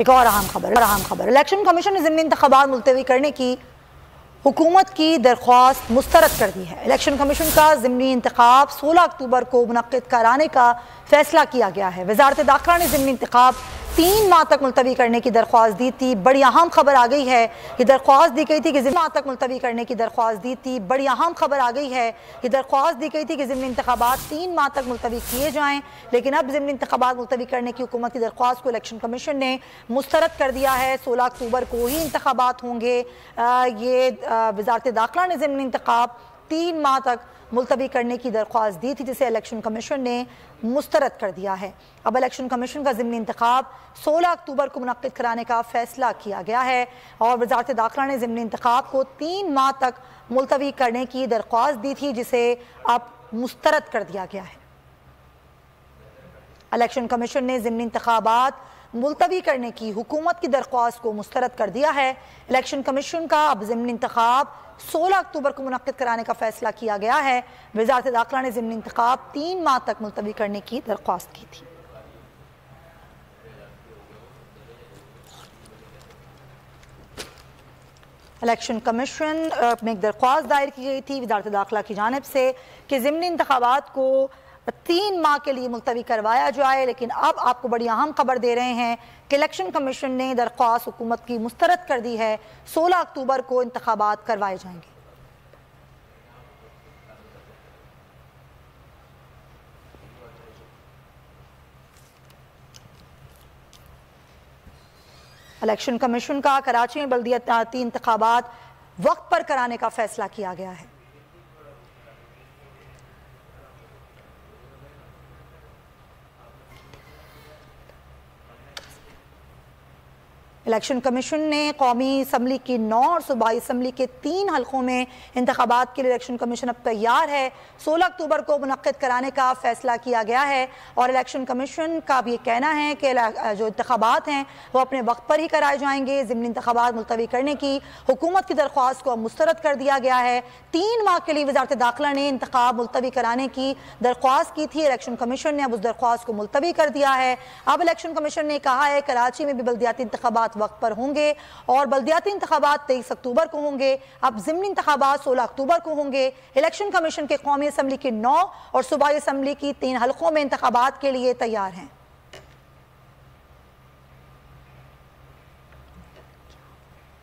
एक और अहम खबर इलेक्शन कमीशन ने ज़िमनी इंतखाबात मुलतवी करने की हुकूमत की दरख्वास्त मुस्तरद कर दी है। इलेक्शन कमीशन का ज़िमनी इंतखाब 16 अक्टूबर को मुनक्किद कराने का फैसला किया गया है। वज़ारत दाखिला ने ज़िमनी इंतखाब 3 माह तक मुलतवी करने की दरख्वास्त दी थी। बड़ी अहम खबर आ गई है कि दरख्वास्त दी गई थी कि 3 माह तक मुलतवी करने की दरख्वास्त दी थी। बड़ी अहम खबर आ गई है कि दरख्वास्त दी गई थी कि ज़िमनी इंतखाबात 3 माह तक मुलतवी किए जाएँ, लेकिन अब ज़िमनी इंतखाबात मुलतवी करने की हुकूमत की दरख्वास्त को इलेक्शन कमीशन ने मुस्तरद कर दिया है। 16 अक्टूबर को ही इंतखाबात होंगे। ये वज़ारत दाखिला ने ज़िमनी इंतखाब 3 माह तक मुलतवी करने की दरख्वास्त दी थी, जिसे इलेक्शन कमीशन ने मुस्तरद कर दिया है। अब इलेक्शन कमीशन का ज़िमनी इंतखाब 16 अक्टूबर को मुनक्किद कराने का फैसला किया गया है और वज़ारत दाखिला ने ज़िमनी इंतखाब को 3 माह तक मुलतवी करने की दरख्वास्त दी थी, जिसे अब मुस्तरद कर दिया गया है। इलेक्शन कमीशन ने ज़िमनी इंतखाबात मुलतवी करने की हुकूमत की दरख्वास्त को मुस्तरद कर दिया है। इलेक्शन कमीशन का अब ज़िमनी इंतखाब 16 अक्टूबर को मुनक्किद कराने का फैसला किया गया है। वज़ारत दाखिला ने ज़िमनी इंतखाब 3 माह तक मुलतवी करने की दरख्वास्त की थी। इलेक्शन कमीशन में एक दरख्वास्त दायर की गई थी वज़ारत दाखिला की जानिब से कि ज़िमनी इंतखाबात को 3 माह के लिए मुलतवी करवाया जाए, लेकिन अब आपको बड़ी अहम खबर दे रहे हैं कि इलेक्शन कमीशन ने दरख्वास्त हुकूमत की मुस्तरद कर दी है। 16 अक्टूबर को इंतखाबात करवाए जाएंगे। इलेक्शन कमीशन का कराची में बल्दियाती इंतखाबात वक्त पर कराने का फैसला किया गया है। इलेक्शन कमीशन ने कौमी असम्बली की 9 और सूबाई असम्बली के 3 हल्कों में इंतखाबात के लिए इलेक्शन कमीशन अब तैयार है। 16 अक्टूबर को मुनक्किद कराने का फैसला किया गया है और इलेक्शन कमीशन का भी कहना है कि जो इंतखाबात हैं वो अपने वक्त पर ही कराए जाएंगे। ज़िमनी इंतखाबात मुलतवी करने की हुकूमत की दरख्वास्त को अब मुस्तरद कर दिया गया है। 3 माह के लिए वज़ारत दाखिला ने इंतखाब मुलतवी कराने की दरख्वास्त की थी। इलेक्शन कमीशन ने अब उस दरख्वास्त को मुलतवी कर दिया है। अब इलेक्शन कमीशन ने कहा है कराची में भी बल्दियाती इंतखाबात वक्त पर होंगे और बल्दियाती इंतखाबात 23 अक्टूबर को होंगे। अब ज़िमनी इंतखाबात 16 अक्टूबर को होंगे। इलेक्शन कमीशन के कौमी असम्बली की 9 और सूबाई असम्बली की 3 हल्कों में इंतखाबात के लिए तैयार हैं।